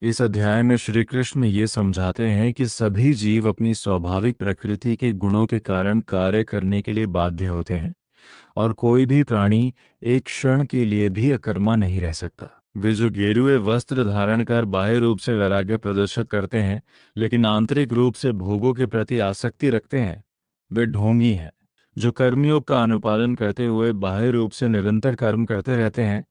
इस अध्याय में श्री कृष्ण ये समझाते हैं कि सभी जीव अपनी स्वाभाविक प्रकृति के गुणों के कारण कार्य करने के लिए बाध्य होते हैं और कोई भी प्राणी एक क्षण के लिए भी अकर्मा नहीं रह सकता। वे जो गेरुए वस्त्र धारण कर बाह्य रूप से वैराग्य प्रदर्शित करते हैं लेकिन आंतरिक रूप से भोगों के प्रति आसक्ति रखते हैं, वे ढोंगी हैं। जो कर्मयोग का अनुपालन करते हुए बाह्य रूप से निरंतर कर्म करते रहते हैं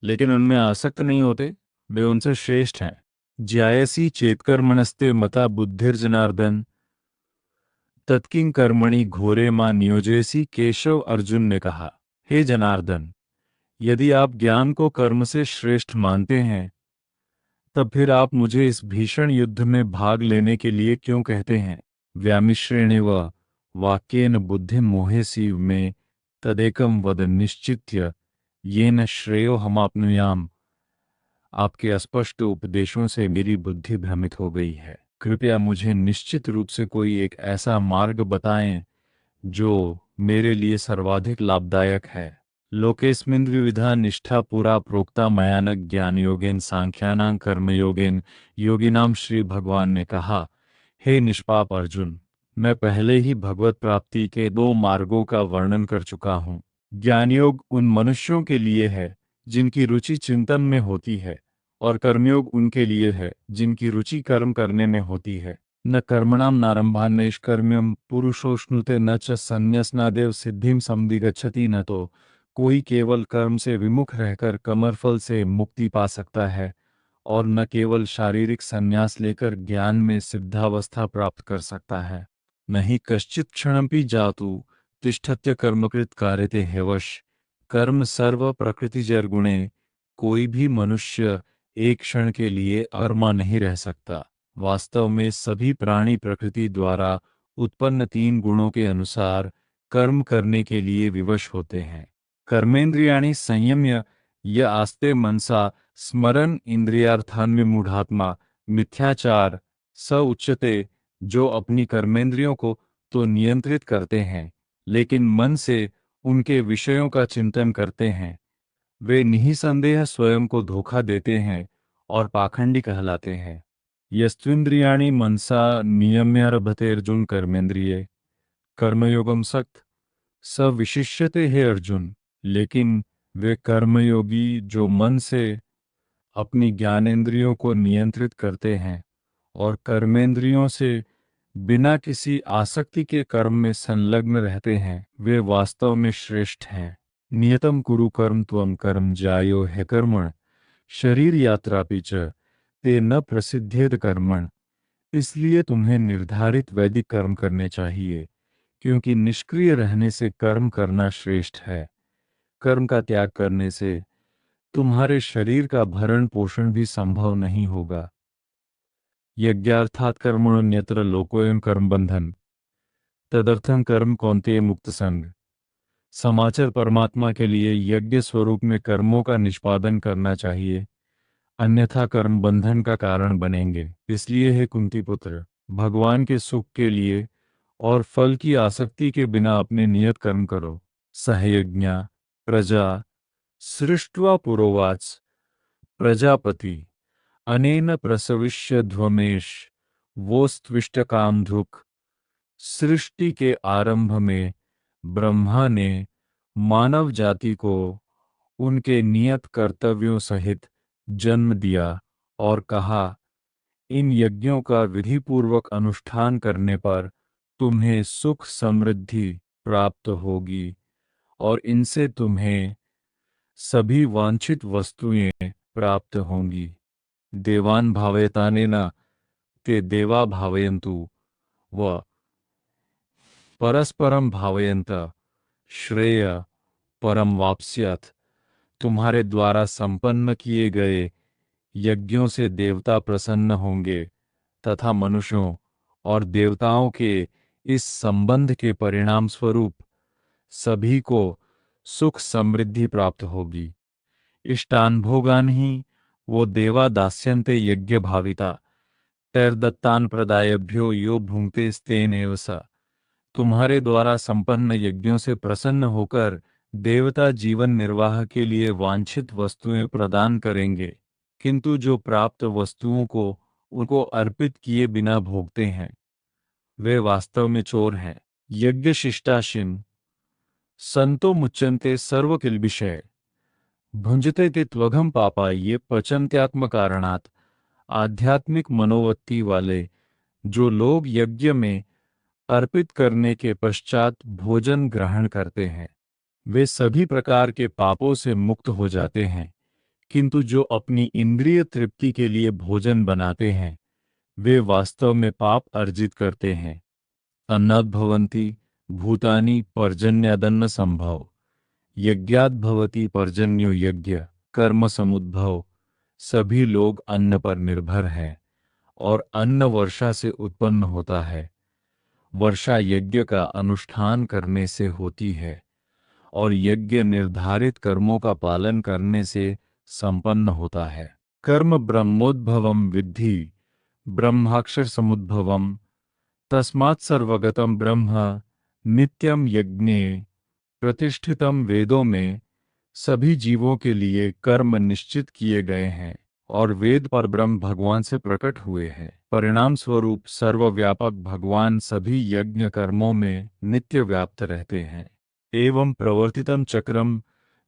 लेकिन उनमें आसक्त नहीं होते, वे उनसे श्रेष्ठ हैं। ज्यायसी चेतकर्मणस्ते मता बुद्धिर्जनार्दन तत्किं कर्मणि घोरे मां नियोजयसी, केशव अर्जुन ने कहा। हे जनार्दन, यदि आप ज्ञान को कर्म से श्रेष्ठ मानते हैं तब फिर आप मुझे इस भीषण युद्ध में भाग लेने के लिए क्यों कहते हैं। व्यामिश्रेणेव वाक्येन बुद्धि मोहेसी में तदेकम वद निश्चित्य येन श्रेयो हमाप्नुयाम। आपके अस्पष्ट उपदेशों से मेरी बुद्धि भ्रमित हो गई है। कृपया मुझे निश्चित रूप से कोई एक ऐसा मार्ग बताएं जो मेरे लिए सर्वाधिक लाभदायक है। लोकेस्मिन् विविधा निष्ठा पुरा प्रोक्ता मयानक ज्ञान योगेन सांख्यानां कर्मयोगेन योगिनाम। श्री भगवान ने कहा, हे निष्पाप अर्जुन, मैं पहले ही भगवत प्राप्ति के दो मार्गों का वर्णन कर चुका हूँ। ज्ञानयोग उन मनुष्यों के लिए है जिनकी रुचि चिंतन में होती है, और कर्मयोग उनके लिए है जिनकी रुचि कर्म करने में होती है। न कर्मणाम नारंभान नैष्कर्म्यम पुरुषोष्णुते न च संन्यसनादेव सिद्धिम समधिगच्छति। न तो कोई केवल कर्म से विमुख रहकर कमरफल से मुक्ति पा सकता है और न केवल शारीरिक संन्यास लेकर ज्ञान में सिद्धावस्था प्राप्त कर सकता है। नहीं कश्चित क्षणमपि जातु तिष्ठत्य कर्मकृत कार्यते हेवश। कर्म सर्व प्रकृतिजर गुणे, कोई भी मनुष्य एक क्षण के लिए अकर्मा नहीं रह सकता। वास्तव में सभी प्राणी प्रकृति द्वारा उत्पन्न तीन गुणों के अनुसार कर्म करने के लिए विवश होते हैं। कर्मेंद्रियाणि संयम्य य आस्ते मनसा स्मरन इंद्रियार्थान विमूढ़ात्मा मिथ्याचार स उच्यते। जो अपनी कर्मेंद्रियों को तो नियंत्रित करते हैं लेकिन मन से उनके विषयों का चिंतन करते हैं, वे निःसंदेह स्वयं को धोखा देते हैं और पाखंडी कहलाते हैं। यस्त्विंद्रियाणि मनसा नियम्यारभते अर्जुन कर्मेंद्रिये कर्मयोगम सक्त स विशिष्यते। है अर्जुन, लेकिन वे कर्मयोगी जो मन से अपनी ज्ञानेंद्रियों को नियंत्रित करते हैं और कर्मेंद्रियों से बिना किसी आसक्ति के कर्म में संलग्न रहते हैं, वे वास्तव में श्रेष्ठ हैं। नियतम कुरु कर्म त्वं कर्म जायो है कर्मण शरीर यात्रा पिच ते न प्रसिद्धेद कर्मण। इसलिए तुम्हें निर्धारित वैदिक कर्म करने चाहिए, क्योंकि निष्क्रिय रहने से कर्म करना श्रेष्ठ है। कर्म का त्याग करने से तुम्हारे शरीर का भरण पोषण भी संभव नहीं होगा। यज्ञार्थात कर्मण्यत्र लोकोयम कर्म बंधन तदर्थं कर्म कौन्तेय मुक्त संग। समाचार परमात्मा के लिए यज्ञ स्वरूप में कर्मों का निष्पादन करना चाहिए, अन्यथा कर्म बंधन का कारण बनेंगे। इसलिए हे कुंती पुत्र, भगवान के सुख के लिए और फल की आसक्ति के बिना अपने नियत कर्म करो। सहयज्ञा प्रजा सृष्ट्वा पुरोवाच प्रजापति अनेन प्रसविष्य ध्वमेश वोस्त्विष्टकामधुक्। सृष्टि के आरंभ में ब्रह्मा ने मानव जाति को उनके नियत कर्तव्यों सहित जन्म दिया और कहा, इन यज्ञों का विधिपूर्वक अनुष्ठान करने पर तुम्हें सुख समृद्धि प्राप्त होगी और इनसे तुम्हें सभी वांछित वस्तुएं प्राप्त होंगी। देवान भावयतानेन ते देवा भावयन्तु व परस्परम भावयन्त श्रेय परम वाप्स्यथ। तुम्हारे द्वारा संपन्न किए गए यज्ञों से देवता प्रसन्न होंगे तथा मनुष्यों और देवताओं के इस संबंध के परिणाम स्वरूप सभी को सुख समृद्धि प्राप्त होगी। इष्टान भोगान ही वो देवा दास्यन्ते यज्ञ भाविता तैर्दत्तान प्रदायभ्यो यो भुंक्ते स्तेन एव स। तुम्हारे द्वारा संपन्न यज्ञों से प्रसन्न होकर देवता जीवन निर्वाह के लिए वांछित वस्तुएं प्रदान करेंगे, किंतु जो प्राप्त वस्तुओं को उनको अर्पित किए बिना भोगते हैं वे वास्तव में चोर हैं। यज्ञ शिष्टाशिन संतो मुच्यन्ते सर्व किल्बिषय भुंजते ते त्वघम पापा ये पचन्त्यात्म कारणात। आध्यात्मिक मनोवृत्ति वाले जो लोग यज्ञ में अर्पित करने के पश्चात भोजन ग्रहण करते हैं वे सभी प्रकार के पापों से मुक्त हो जाते हैं, किंतु जो अपनी इंद्रिय तृप्ति के लिए भोजन बनाते हैं वे वास्तव में पाप अर्जित करते हैं। अन्नाद् भवन्ति भूतानि पर्जन्यादन्न संभव यज्ञाद् भवति पर्जन्यो यज्ञ कर्म समुद्भव। सभी लोग अन्न पर निर्भर हैं और अन्न वर्षा से उत्पन्न होता है। वर्षा यज्ञ का अनुष्ठान करने से होती है और यज्ञ निर्धारित कर्मों का पालन करने से संपन्न होता है। कर्म ब्रह्मोद्भवम विद्धि ब्रह्माक्षर समुद्भवम तस्मात् सर्वगतम ब्रह्म नित्यम यज्ञे प्रतिष्ठितम। वेदों में सभी जीवों के लिए कर्म निश्चित किए गए हैं और वेद पर ब्रह्म भगवान से प्रकट हुए हैं। परिणाम स्वरूप सर्वव्यापक भगवान सभी यज्ञ कर्मों में नित्य व्याप्त रहते हैं। एवं प्रवर्तितम चक्रम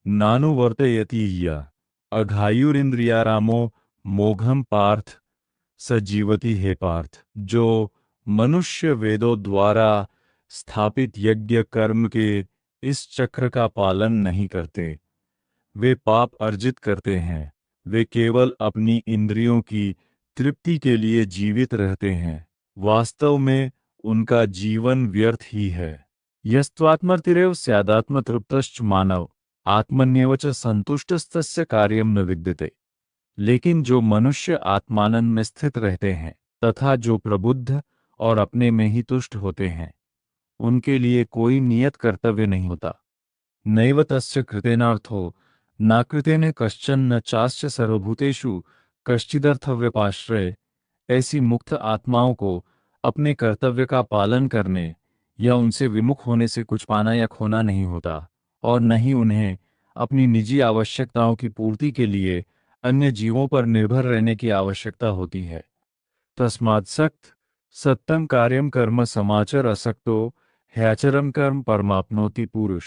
नानुवर्तयति य अघायुरिंद्रियारामो मोघम पार्थ सजीवति। हे पार्थ, जो मनुष्य वेदों द्वारा स्थापित यज्ञ कर्म के इस चक्र का पालन नहीं करते वे पाप अर्जित करते हैं। वे केवल अपनी इंद्रियों की तृप्ति के लिए जीवित रहते हैं। वास्तव में उनका जीवन व्यर्थ ही है। यस्त्वात्मर्तिरेव स्यादात्म तृप्तश्च मानव आत्मन्येव च संतुष्टस्तस्य कार्यम न विद्यते। लेकिन जो मनुष्य आत्मानंद में स्थित रहते हैं तथा जो प्रबुद्ध और अपने में ही तुष्ट होते हैं उनके लिए कोई नियत कर्तव्य नहीं होता। नैव तस्य कृतेनार्थो न कृतेन कश्चन न चास्य सर्वभूतेषु कश्चिदर्थव्यपाश्रय। ऐसी मुक्त आत्माओं को अपने कर्तव्य का पालन करने या उनसे विमुख होने से कुछ पाना या खोना नहीं होता और न ही उन्हें अपनी निजी आवश्यकताओं की पूर्ति के लिए अन्य जीवों पर निर्भर रहने की आवश्यकता होती है। तस्मात् सक्त सत्तम कार्यम कर्म समाचर असक्तो ह्याचरम कर्म परमाप्नोति पुरुष।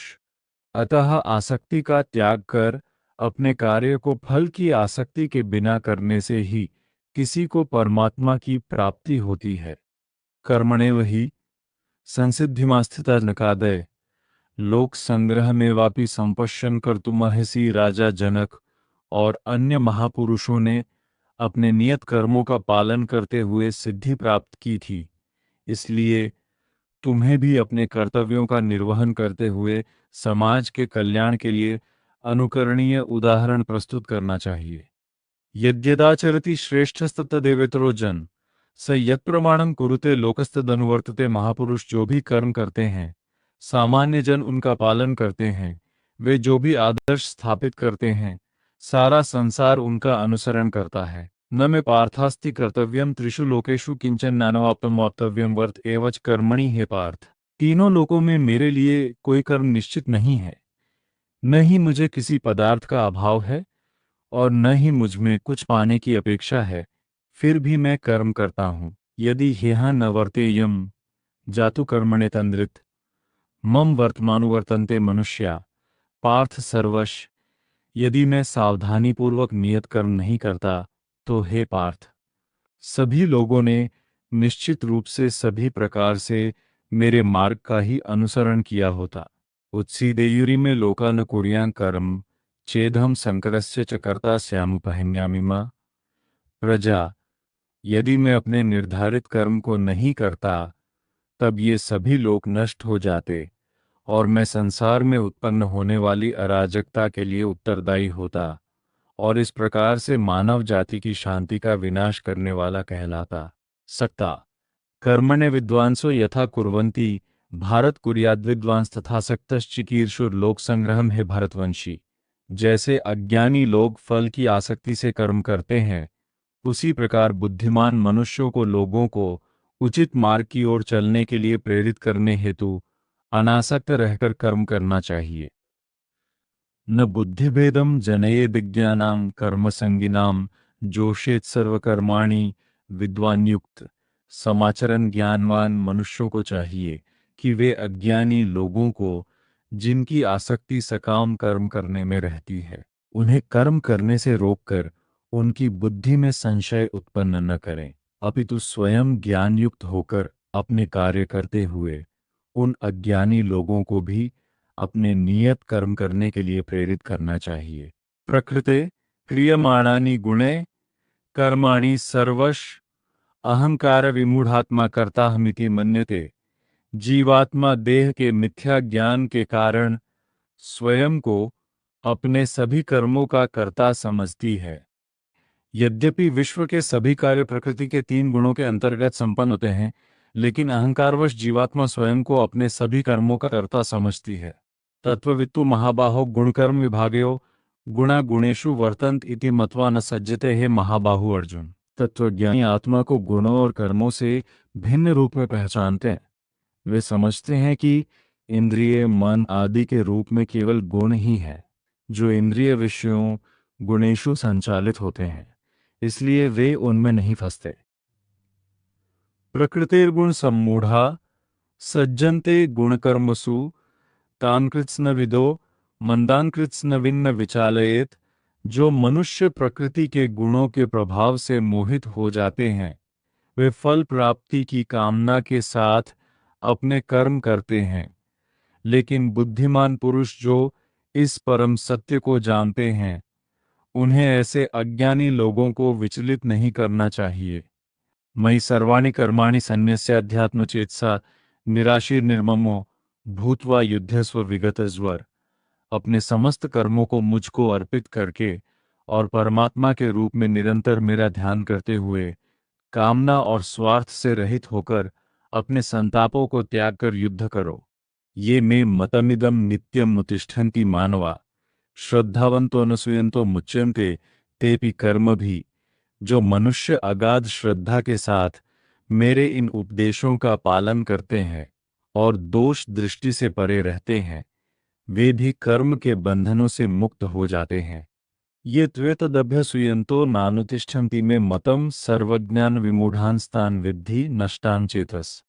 अतः आसक्ति का त्याग कर अपने कार्य को फल की आसक्ति के बिना करने से ही किसी को परमात्मा की प्राप्ति होती है। कर्मणेव हि संसिद्धिमास्थिता नकादय लोक संग्रह में वापि संपश्यन कर्तुमर्हसि। राजा जनक और अन्य महापुरुषों ने अपने नियत कर्मों का पालन करते हुए सिद्धि प्राप्त की थी, इसलिए तुम्हें भी अपने कर्तव्यों का निर्वहन करते हुए समाज के कल्याण के लिए अनुकरणीय उदाहरण प्रस्तुत करना चाहिए। यद्यदाचरति श्रेष्ठस्तदेवेतरो जन स यत् प्रमाणं कुरुते लोकस्तदनुवर्तते। महापुरुष जो भी कर्म करते हैं सामान्य जन उनका पालन करते हैं। वे जो भी आदर्श स्थापित करते हैं सारा संसार उनका अनुसरण करता है। न मे पार्थास्ति कर्तव्यम त्रिषु लोकेषु किंचन नानवाप्तमवाप्तव्यम वर्त एवच कर्मणि। हे पार्थ, तीनों लोकों में मेरे लिए कोई कर्म निश्चित नहीं है। न ही मुझे किसी पदार्थ का अभाव है और न ही मुझ में कुछ पाने की अपेक्षा है, फिर भी मैं कर्म करता हूँ। यदि ह्यः न वर्तेयम जातु कर्मणे तन्द्रित मम वर्तमानुवर्तन्ते मनुष्या पार्थ सर्वश। यदि मैं सावधानीपूर्वक नियत कर्म नहीं करता तो हे पार्थ, सभी लोगों ने निश्चित रूप से सभी प्रकार से मेरे मार्ग का ही अनुसरण किया होता। उत्सीदेयुरी में लोका न कुर्यां कर्म चेदहम संकरस्य च कर्ता स्यामुपहन्यामिमा। प्रजा, यदि मैं अपने निर्धारित कर्म को नहीं करता तब ये सभी लोग नष्ट हो जाते और मैं संसार में उत्पन्न होने वाली अराजकता के लिए उत्तरदायी होता और इस प्रकार से मानव जाति की शांति का विनाश करने वाला कहलाता। सकता कर्मणे विद्वांसो यथा कुर्वन्ति भारत कुर्याद् विद्वांस तथा सक्तश्चिकीर्षुर लोक संग्रहम। है भरतवंशी, जैसे अज्ञानी लोग फल की आसक्ति से कर्म करते हैं उसी प्रकार बुद्धिमान मनुष्यों को लोगों को उचित मार्ग की ओर चलने के लिए प्रेरित करने हेतु अनासक्त रहकर कर्म करना चाहिए। न बुद्धिभेदम जनये विज्ञानां कर्मसंगिनां जोषेत सर्वकर्माणि विद्वान युक्त समाचरण ज्ञानवान मनुष्यों को चाहिए कि वे अज्ञानी लोगों को, जिनकी आसक्ति सकाम कर्म करने में रहती है, उन्हें कर्म करने से रोककर उनकी बुद्धि में संशय उत्पन्न न करें, अपितु स्वयं ज्ञान युक्त होकर अपने कार्य करते हुए उन अज्ञानी लोगों को भी अपने नियत कर्म करने के लिए प्रेरित करना चाहिए। प्रकृते क्रियमाणानि गुणे कर्माणि सर्वश अहंकार विमूढ़ात्मा कर्ताहमिति मन्यते। जीवात्मा देह के मिथ्या ज्ञान के कारण स्वयं को अपने सभी कर्मों का कर्ता समझती है। यद्यपि विश्व के सभी कार्य प्रकृति के 3 गुणों के अंतर्गत संपन्न होते हैं, लेकिन अहंकारवश जीवात्मा स्वयं को अपने सभी कर्मों का कर्ता समझती है। तत्ववित्तु महाबाहो गुणकर्म विभागयो गुणा गुणेषु वर्तन्त इति मत्वा न सज्जते है महाबाहु अर्जुन। तत्वज्ञानी आत्मा को गुणों और कर्मों से भिन्न रूप में पहचानते हैं। वे समझते हैं कि इंद्रिय मन आदि के रूप में केवल गुण ही है जो इंद्रिय विषयों गुणेषु संचालित होते हैं, इसलिए वे उनमें नहीं फंसते। प्रकृतिर्गुण सम्मूढ़ा सज्जन्ते गुणकर्मसु तान् कृत्स्न विदो मंदान् कृत्स्न विन्न विचालयेत। जो मनुष्य प्रकृति के गुणों के प्रभाव से मोहित हो जाते हैं, वे फल प्राप्ति की कामना के साथ अपने कर्म करते हैं, लेकिन बुद्धिमान पुरुष जो इस परम सत्य को जानते हैं, उन्हें ऐसे अज्ञानी लोगों को विचलित नहीं करना चाहिए। मयि सर्वाणि कर्माणि सन्न्यस्य अध्यात्मचेतसा निराशीर्निर्ममो भूत्वा युध्यस्व विगतज्वर। अपने समस्त कर्मों को मुझको अर्पित करके और परमात्मा के रूप में निरंतर मेरा ध्यान करते हुए कामना और स्वार्थ से रहित होकर अपने संतापों को त्याग कर युद्ध करो। ये मे मतमिदम नित्यम उत्तिष्ठन्ति मानवा श्रद्धावंतो अनुसूयन्तो मुच्यन्ते तेपि कर्म भी। जो मनुष्य अगाध श्रद्धा के साथ मेरे इन उपदेशों का पालन करते हैं और दोष दृष्टि से परे रहते हैं, वे भी कर्म के बंधनों से मुक्त हो जाते हैं। ये त्वेतदभ्यसूयन्तो नानुतिष्ठन्ति में मतम सर्वज्ञान विमूढ़ांस्तान विद्धि नष्टान चेतस।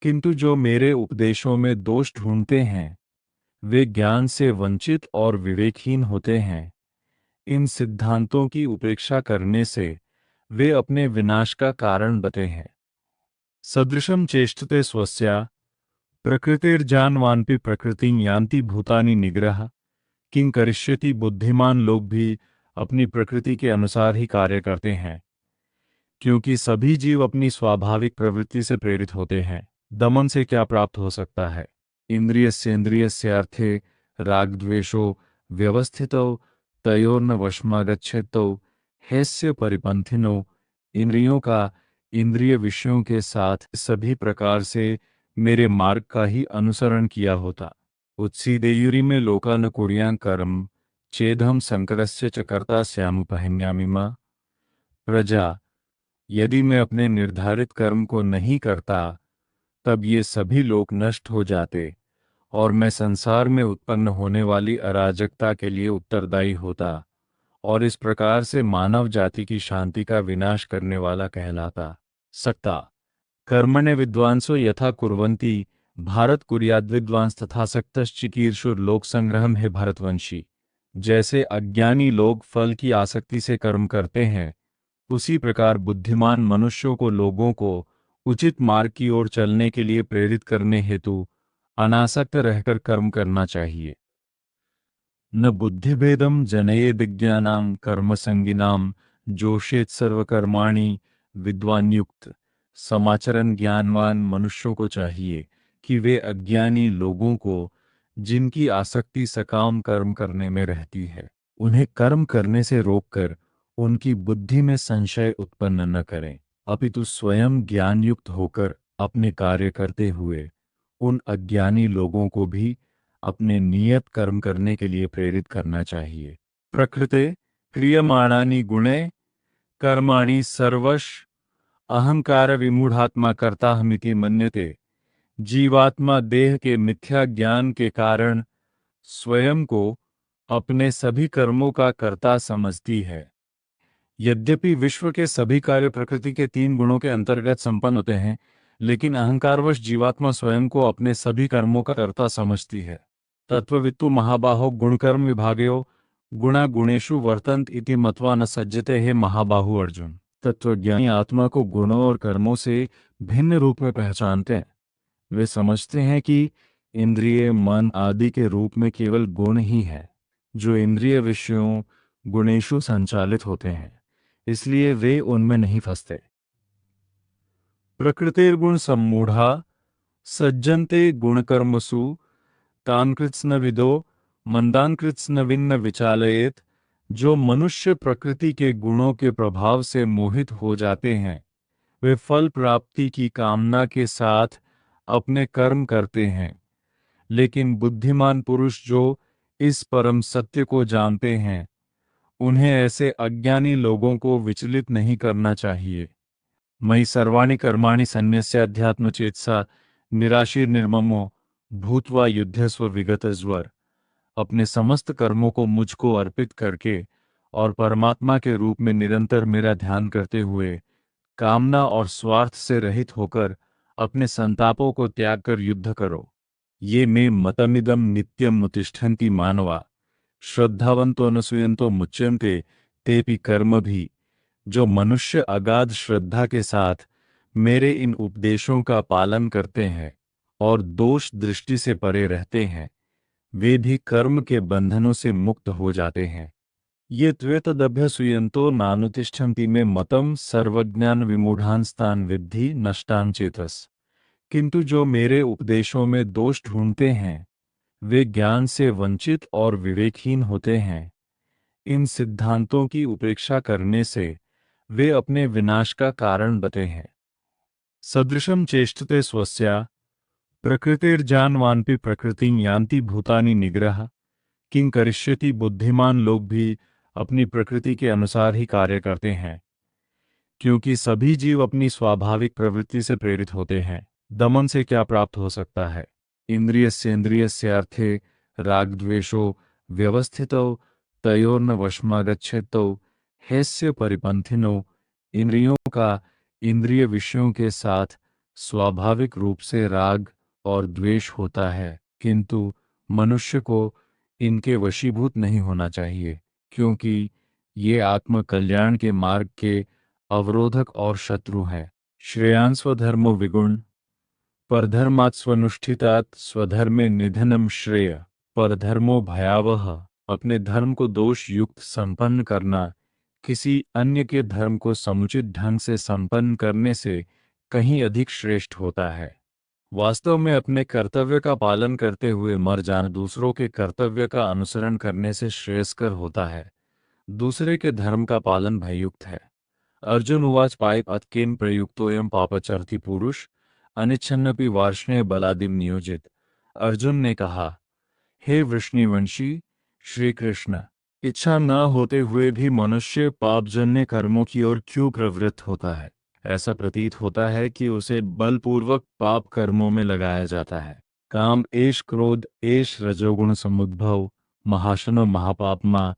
किंतु जो मेरे उपदेशों में दोष ढूंढते हैं, वे ज्ञान से वंचित और विवेकहीन होते हैं। इन सिद्धांतों की उपेक्षा करने से वे अपने विनाश का कारण बने हैं। सदृशम चेष्टते स्वस्या प्रकृतिर्जानवानपि प्रकृतिं यान्ति भूतानि निग्रह। किं करिष्यति। बुद्धिमान लोग भी अपनी प्रकृति के अनुसार ही कार्य करते हैं, क्योंकि सभी जीव अपनी स्वाभाविक प्रवृत्ति से प्रेरित होते हैं। दमन से क्या प्राप्त हो सकता है। इंद्रियस्येन्द्रियस्य अर्थे रागद्वेषो व्यवस्थितौ तयोर्न वशमागच्छेतौ हैस्य परिपंथिनो। इंद्रियों का इंद्रिय विषयों के साथ सभी प्रकार से मेरे मार्ग का ही अनुसरण किया होता। उत्सीदेयुरी में लोकान कुर्यां कर्म चेदहम संकरस्य च कर्ता स्यामुपहन्यामिमा। प्रजा, यदि मैं अपने निर्धारित कर्म को नहीं करता, तब ये सभी लोग नष्ट हो जाते और मैं संसार में उत्पन्न होने वाली अराजकता के लिए उत्तरदायी होता, और इस प्रकार से मानव जाति की शांति का विनाश करने वाला कहलाता सकता। कर्मणे विद्वांसो यथा कुर्वन्ति भारत कुर्याद् विद्वांस तथा सक्तश्चिकीर्षुर लोक संग्रहम है भरतवंशी। जैसे अज्ञानी लोग फल की आसक्ति से कर्म करते हैं, उसी प्रकार बुद्धिमान मनुष्यों को लोगों को उचित मार्ग की ओर चलने के लिए प्रेरित करने हेतु अनासक्त रहकर कर्म करना चाहिए। न बुद्धिभेदम जनयेद विज्ञानां कर्मसंगिनां जोषेत सर्वकर्माणि विद्वान युक्त। समाचरण ज्ञानवान मनुष्यों को चाहिए कि वे अज्ञानी लोगों को, जिनकी आसक्ति सकाम कर्म करने में रहती है, उन्हें कर्म करने से रोककर उनकी बुद्धि में संशय उत्पन्न न करें, अपितु स्वयं ज्ञान युक्त होकर अपने कार्य करते हुए उन अज्ञानी लोगों को भी अपने नियत कर्म करने के लिए प्रेरित करना चाहिए। प्रकृते क्रियमाणानि गुणे कर्माणि सर्वश अहंकार विमूढ़ात्मा कर्ताहमिति मन्यते। जीवात्मा देह के मिथ्या ज्ञान के कारण स्वयं को अपने सभी कर्मों का कर्ता समझती है। यद्यपि विश्व के सभी कार्य प्रकृति के तीन गुणों के अंतर्गत संपन्न होते हैं, लेकिन अहंकारवश जीवात्मा स्वयं को अपने सभी कर्मों का कर्ता समझती है। तत्ववित्तु महाबाहो गुणकर्म विभागयो गुणा गुणेषु वर्तन्त इति मत्वा न सज्जते है महाबाहु अर्जुन। तत्वज्ञानी आत्मा को गुणों और कर्मों से भिन्न रूप में पहचानते हैं। वे समझते हैं कि इंद्रिय मन आदि के रूप में केवल गुण ही है, जो इंद्रिय विषयों गुणेषु संचालित होते हैं, इसलिए वे उनमें नहीं फंसते। प्रकृतिर्गुण सम्मूढ़ा सज्जन्ते गुणकर्मसु तान् कृत्स्न विदो मंदान् कृत्स्न विन्न विचालयेत। जो मनुष्य प्रकृति के गुणों के प्रभाव से मोहित हो जाते हैं, वे फल प्राप्ति की कामना के साथ अपने कर्म करते हैं, लेकिन बुद्धिमान पुरुष जो इस परम सत्य को जानते हैं, उन्हें ऐसे अज्ञानी लोगों को विचलित नहीं करना चाहिए। मयि सर्वाणि कर्माणि सन्न्यस्य अध्यात्मचेतसा निराशीर्निर्ममो भूत्वा युध्यस्व विगतज्वर। अपने समस्त कर्मों को मुझको अर्पित करके और परमात्मा के रूप में निरंतर मेरा ध्यान करते हुए कामना और स्वार्थ से रहित होकर अपने संतापों को त्याग कर युद्ध करो। ये मे मतमिदम नित्यम उत्तिष्ठन्ति मानवा श्रद्धावंतो अनसूयन्तो मुच्यन्ते तेपि कर्म भी। जो मनुष्य अगाध श्रद्धा के साथ मेरे इन उपदेशों का पालन करते हैं और दोष दृष्टि से परे रहते हैं, वे भी कर्म के बंधनों से मुक्त हो जाते हैं। ये त्वेतदभ्यसूयन्तो नानुतिष्ठन्ति में मतम सर्वज्ञान विमूढ़ांस्तान विद्धि नष्टान चेतस। किंतु जो मेरे उपदेशों में दोष ढूंढते हैं, वे ज्ञान से वंचित और विवेकहीन होते हैं। इन सिद्धांतों की उपेक्षा करने से वे अपने विनाश का कारण बने हैं। सदृशम चेष्टते स्वस्या प्रकृतिर्जानवानपि प्रकृतिं यान्ति भूतानि निग्रह। किं करिष्यति। बुद्धिमान लोग भी अपनी प्रकृति के अनुसार ही कार्य करते हैं, क्योंकि सभी जीव अपनी स्वाभाविक प्रवृत्ति से प्रेरित होते हैं। दमन से क्या प्राप्त हो सकता है। इंद्रियस्येन्द्रियस्य अर्थे रागद्वेषो व्यवस्थितौ तयोर्न वशमागच्छेतौ हैस्य परिपंथिनो। इंद्रियों का इंद्रिय विषयों के साथ स्वाभाविक रूप से राग और द्वेष होता है, किंतु मनुष्य को इनके वशीभूत नहीं होना चाहिए, क्योंकि ये आत्मकल्याण के मार्ग के अवरोधक और शत्रु हैं। श्रेयान् स्वधर्मो विगुण परधर्मात् स्वनुष्ठितात् स्वधर्मे निधनम श्रेय। परधर्मो भयावह। अपने धर्म को दोष युक्त संपन्न करना किसी अन्य के धर्म को समुचित ढंग से संपन्न करने से कहीं अधिक श्रेष्ठ होता है। वास्तव में अपने कर्तव्य का पालन करते हुए मर जाना दूसरों के कर्तव्य का अनुसरण करने से श्रेयस्कर होता है। दूसरे के धर्म का पालन भययुक्त है। अर्जुन उवाच पायक अत्केन प्रयुक्तोयम पापचरति पुरुष अनिच्छन्नपि वार्ष्णेय बलादिम नियोजित। अर्जुन ने कहा, हे वृष्णिवंशी श्री कृष्ण, इच्छा न होते हुए भी मनुष्य पापजन्य कर्मों की ओर क्यों प्रवृत्त होता है। ऐसा प्रतीत होता है कि उसे बलपूर्वक पाप कर्मों में लगाया जाता है। काम एष क्रोध एष रजोगुण समुद्भव महाशनो महापापमा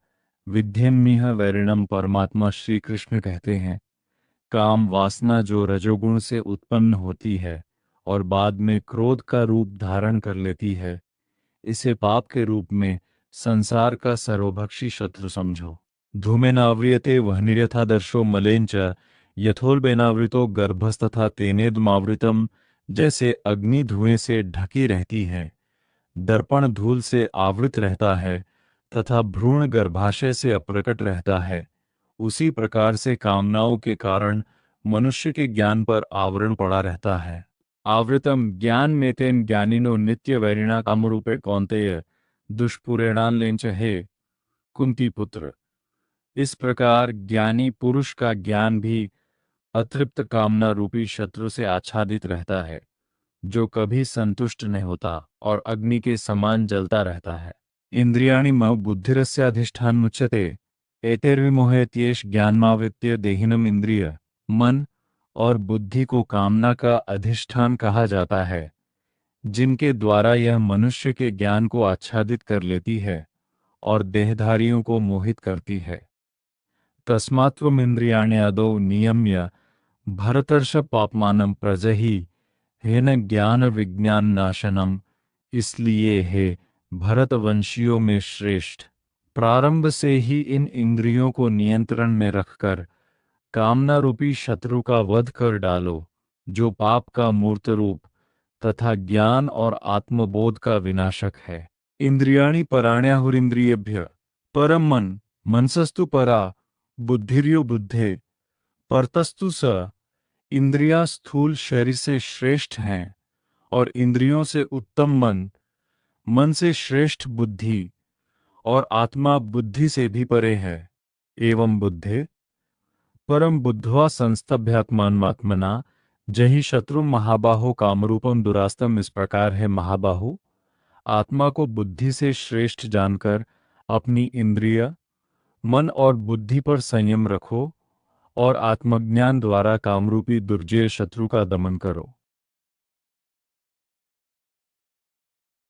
विद्येम्मिह वैरिणम। परमात्मा श्री कृष्ण कहते हैं, काम वासना जो रजोगुण से उत्पन्न होती है और बाद में क्रोध का रूप धारण कर लेती है, इसे पाप के रूप में संसार का सर्वभक्षी शत्रु समझो। धूमेनाव्रियते वह्निर्यथादर्शो मलेन च यथोल्बेनावृतो गर्भस्तथा तेनेदमावृतम। जैसे अग्नि धुएं से ढकी रहती है, दर्पण धूल से आवृत रहता है तथा भ्रूण गर्भाशय से अप्रकट रहता है, उसी प्रकार से कामनाओं के कारण मनुष्य के ज्ञान पर आवरण पड़ा रहता है। आवृतम ज्ञान में तेन ज्ञानिनो नित्य वैरिणा कामरूपे कौन्तेय दुष्पुरेणान लेंच हे कुंती पुत्र। इस प्रकार ज्ञानी पुरुष का ज्ञान भी अतृप्त कामना रूपी शत्रु से आच्छादित रहता है, जो कभी संतुष्ट नहीं होता और अग्नि के समान जलता रहता है। इंद्रियाणि मम बुद्धिरस्याधिष्ठान मुच्यते एतैर्विमोहयत्येष ज्ञानमावृत्य देहिनम। इंद्रिय मन और बुद्धि को कामना का अधिष्ठान कहा जाता है, जिनके द्वारा यह मनुष्य के ज्ञान को आच्छादित कर लेती है और देहधारियों को मोहित करती है। तस्मात्त्वमिन्द्रियाणि आदौ नियम्य भरतर्ष पापमानं प्रजहि हेन ज्ञान विज्ञान नाशनम। इसलिए हे भरतवंशियों में श्रेष्ठ, प्रारंभ से ही इन इंद्रियों को नियंत्रण में रखकर कामना रूपी शत्रु का वध कर डालो, जो पाप का मूर्त रूप तथा ज्ञान और आत्मबोध का विनाशक है। इंद्रियाणि पराण्याहुरिंद्रियेभ्य परम मन, मनसस्तु परा बुद्धिर्यो बुद्धे परतस्तु स। इंद्रियां स्थूल शरीर से श्रेष्ठ हैं और इंद्रियों से उत्तम मन, मन से श्रेष्ठ बुद्धि और आत्मा बुद्धि से भी परे है। एवं बुद्धे परम बुद्ध्वा संस्तभ्यात्मात्मना जहि शत्रु महाबाहो कामरूपम दुरास्तम। इस प्रकार है महाबाहु, आत्मा को बुद्धि से श्रेष्ठ जानकर अपनी इंद्रिय, मन और बुद्धि पर संयम रखो और आत्मज्ञान द्वारा कामरूपी दुर्जय शत्रु का दमन करो।